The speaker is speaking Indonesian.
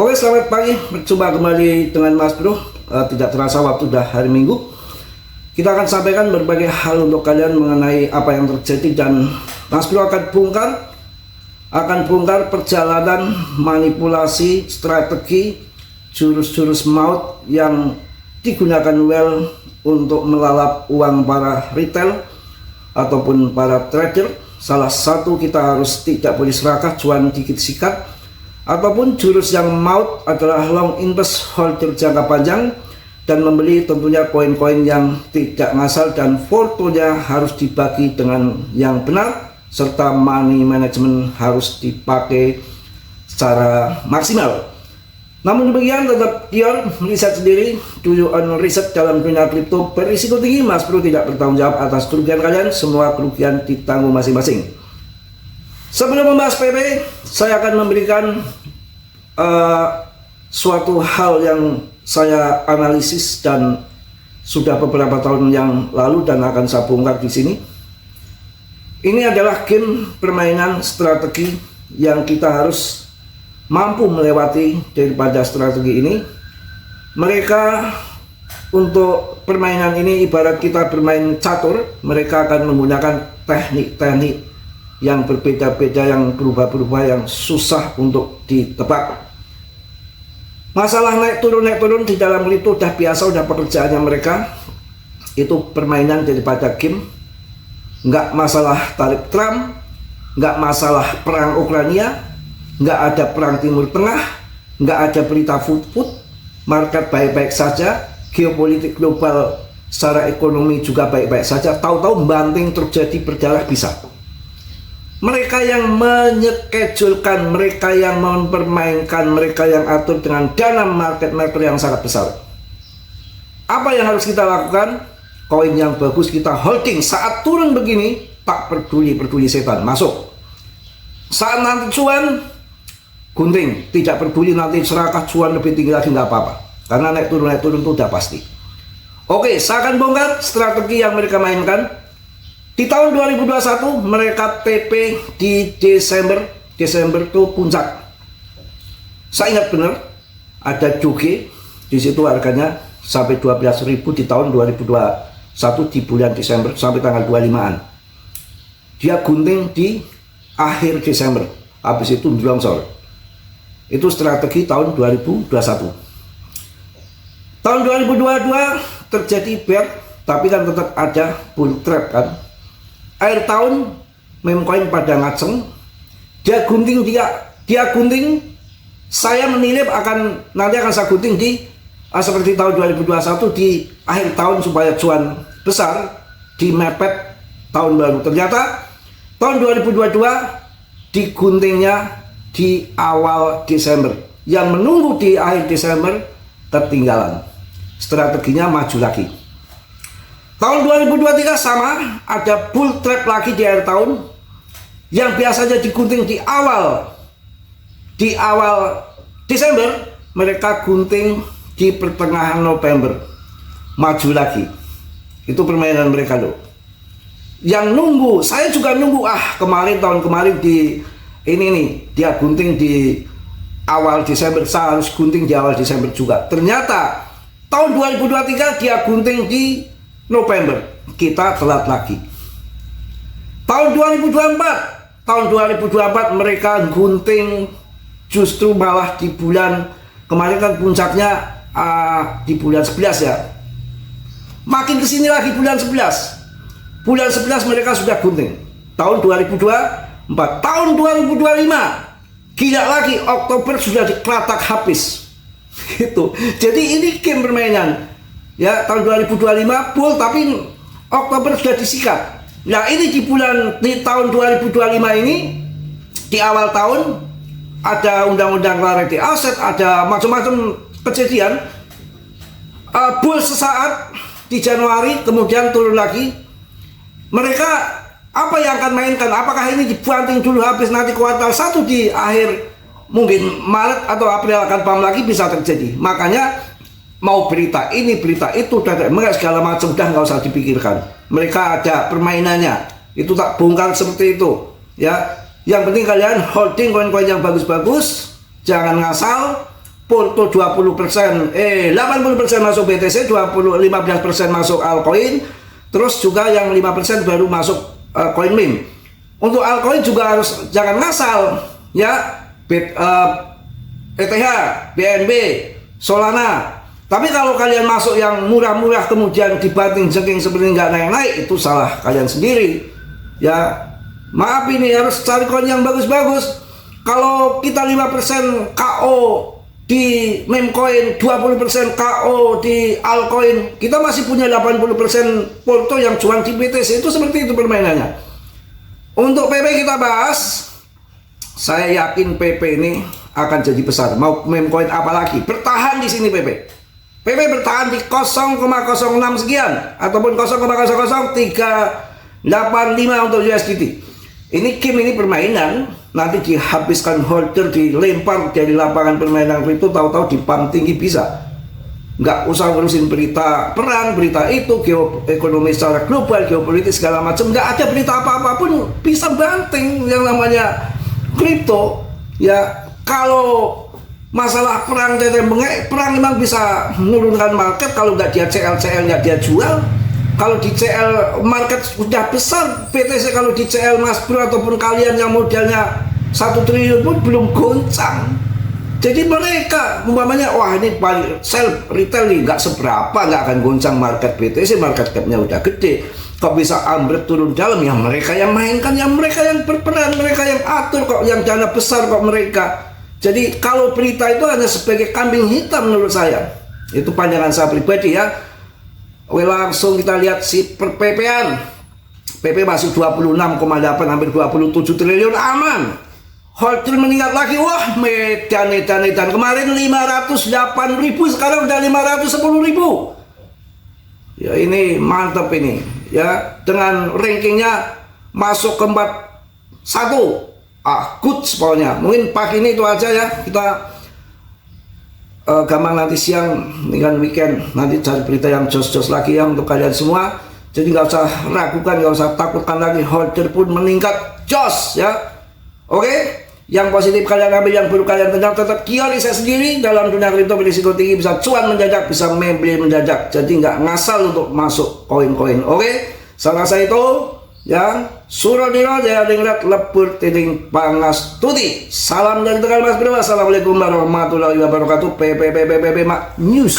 Oke, selamat pagi. Berjumpa kembali dengan Mas Bro. Tidak terasa waktu udah hari Minggu. Kita akan sampaikan berbagai hal untuk kalian mengenai apa yang terjadi, dan Mas Bro akan bongkar perjalanan manipulasi strategi jurus-jurus maut yang digunakan well untuk melalap uang para retail ataupun para trader. Salah satu, kita harus tidak boleh serakah, cuan dikit sikat. Ataupun jurus yang maut adalah long invest, holder jangka panjang, dan membeli tentunya koin-koin yang tidak ngasal, dan fotonya harus dibagi dengan yang benar, serta money management harus dipakai secara maksimal. Namun demikian, tetap your riset sendiri, do your own research dalam dunia kripto berisiko tinggi. Mas Bro tidak bertanggung jawab atas kerugian kalian, semua kerugian ditanggung masing-masing. Sebelum membahas PP, saya akan memberikan suatu hal yang saya analisis dan sudah beberapa tahun yang lalu dan akan saya bongkar di sini. Ini adalah game permainan strategi yang kita harus mampu melewati daripada strategi ini. Mereka untuk permainan ini ibarat kita bermain catur, mereka akan menggunakan teknik-teknik yang berbeda-beda, yang berubah-berubah, yang susah untuk ditebak. Masalah naik turun di dalam kripto udah biasa, udah pekerjaannya mereka. Itu permainan daripada game. Nggak masalah tarik Trump, nggak masalah perang Ukraina, nggak ada perang Timur Tengah, nggak ada berita food, market baik-baik saja, geopolitik global secara ekonomi juga baik-baik saja. Tahu-tahu banting terjadi, berdarah bisa. Mereka yang menyekejulkan, mereka yang mempermainkan, mereka yang atur dengan dana market maker yang sangat besar. Apa yang harus kita lakukan? Koin yang bagus kita holding. Saat turun begini, tak peduli setan, masuk. Saat nanti cuan, gunting. Tidak peduli nanti serakah cuan lebih tinggi lagi, nggak apa-apa. Karena naik turun itu udah pasti. Oke, saya akan bongkar strategi yang mereka mainkan. Di tahun 2021 mereka TP di Desember itu puncak. Saya ingat benar ada Doge di situ, harganya sampai 12.000 di tahun 2021 di bulan Desember sampai tanggal 25-an. Dia gunting di akhir Desember, habis itu longsor. Itu strategi tahun 2021. Tahun 2022 terjadi bear, tapi kan tetap ada bull trap kan. Akhir tahun meme coin pada ngaceng, dia gunting, saya menilai nanti akan saya gunting di seperti tahun 2021 di akhir tahun supaya cuan besar di mepet tahun baru. Ternyata tahun 2022 diguntingnya di awal Desember, yang menunggu di akhir Desember ketinggalan, strateginya maju lagi. Tahun 2023 sama, ada bull trap lagi di akhir tahun, yang biasanya digunting di awal Desember, mereka gunting di pertengahan November, maju lagi. Itu permainan mereka loh. Yang nunggu, saya juga nunggu, tahun kemarin di ini nih, dia gunting di awal Desember, saya harus gunting di awal Desember juga. Ternyata tahun 2023 dia gunting di November, kita telat lagi. Tahun 2024 mereka gunting justru malah di bulan kemarin, kan puncaknya di bulan 11 ya. Makin kesini lagi bulan 11 mereka sudah gunting. Tahun 2024, tahun 2025 gila lagi, Oktober sudah dikelatak habis. Gitu. Jadi ini game permainan. Ya, tahun 2025 bull, tapi Oktober sudah disikat. Nah, ini di tahun 2025 ini, di awal tahun ada undang-undang clarity aset, ada macam-macam kejadian. Bull sesaat di Januari, kemudian turun lagi. Mereka apa yang akan mainkan? Apakah ini dibanting dulu habis, nanti kuartal 1 di akhir mungkin Maret atau April akan pam lagi, bisa terjadi. Makanya mau berita ini berita itu dan segala macam udah nggak usah dipikirkan. Mereka ada permainannya, itu tak bongkar seperti itu ya. Yang penting kalian holding koin-koin yang bagus-bagus, jangan ngasal, Porto 20%, 80% masuk BTC, 15% masuk altcoin, terus juga yang 5% baru masuk koin meme. Untuk altcoin juga harus jangan ngasal ya, ETH, BNB, Solana. Tapi kalau kalian masuk yang murah-murah kemudian dibanting jengking seperti nggak naik-naik, itu salah kalian sendiri ya. Maaf, ini harus cari koin yang bagus-bagus. Kalau kita 5% KO di meme coin, 20% KO di altcoin, kita masih punya 80% Porto yang cuan di BTC. Itu seperti itu permainannya. Untuk PP kita bahas, saya yakin PP ini akan jadi besar. Mau meme coin apalagi, bertahan di sini PP. PP bertahan di 0,06 sekian ataupun 0,00385 untuk USDT. Ini game, ini permainan. Nanti dihabiskan holder, dilempar dari lapangan permainan kripto, tahu-tahu dipam tinggi bisa. Nggak usah ngurusin berita perang, berita itu, geoekonomi secara global, geopolitik segala macam. Nggak ada berita apa-apa pun bisa banting yang namanya kripto. Ya, kalau masalah perang perang memang bisa menurunkan market kalau nggak dia CL nggak dia jual. Kalau di CL market sudah besar, BTC kalau di CL Mas Bro ataupun kalian yang modalnya 1 triliun pun belum goncang. Jadi mereka umpamanya, wah ini sell retail nih nggak seberapa, nggak akan goncang market BTC, market capnya udah gede. Kok bisa ambruk turun dalam? Ya mereka yang mainkan, yang mereka yang berperan, mereka yang atur kok, yang dana besar kok mereka. Jadi kalau berita itu hanya sebagai kambing hitam menurut saya. Itu pandangan saya pribadi ya. Oke, langsung kita lihat si PP-an. PP masih 26,8, hampir 27 triliun, aman. Holder meningkat lagi, wah medan. Kemarin 508.000, sekarang udah 510.000. Ya ini mantap ini ya, dengan rankingnya masuk ke 41. Good pokoknya. Mungkin pagi ini itu aja ya, kita gampang nanti siang dengan weekend nanti cari berita yang jos-jos lagi ya untuk kalian semua. Jadi nggak usah ragukan, nggak usah takutkan lagi, holder pun meningkat jos ya. Oke, yang positif kalian ambil, yang buruk kalian tendang. Tetap kiori saya sendiri dalam dunia kripto berisiko tinggi, bisa cuan mendadak, bisa membeli mendadak. Jadi nggak ngasal untuk masuk koin-koin. Oke, salah saya itu ya, Surodino Jaya Dingrat Lepur Tiding Pangastuti. Salam dari Tegal Mas Bro. Assalamualaikum warahmatullahi wabarakatuh. PPPPP Mak News.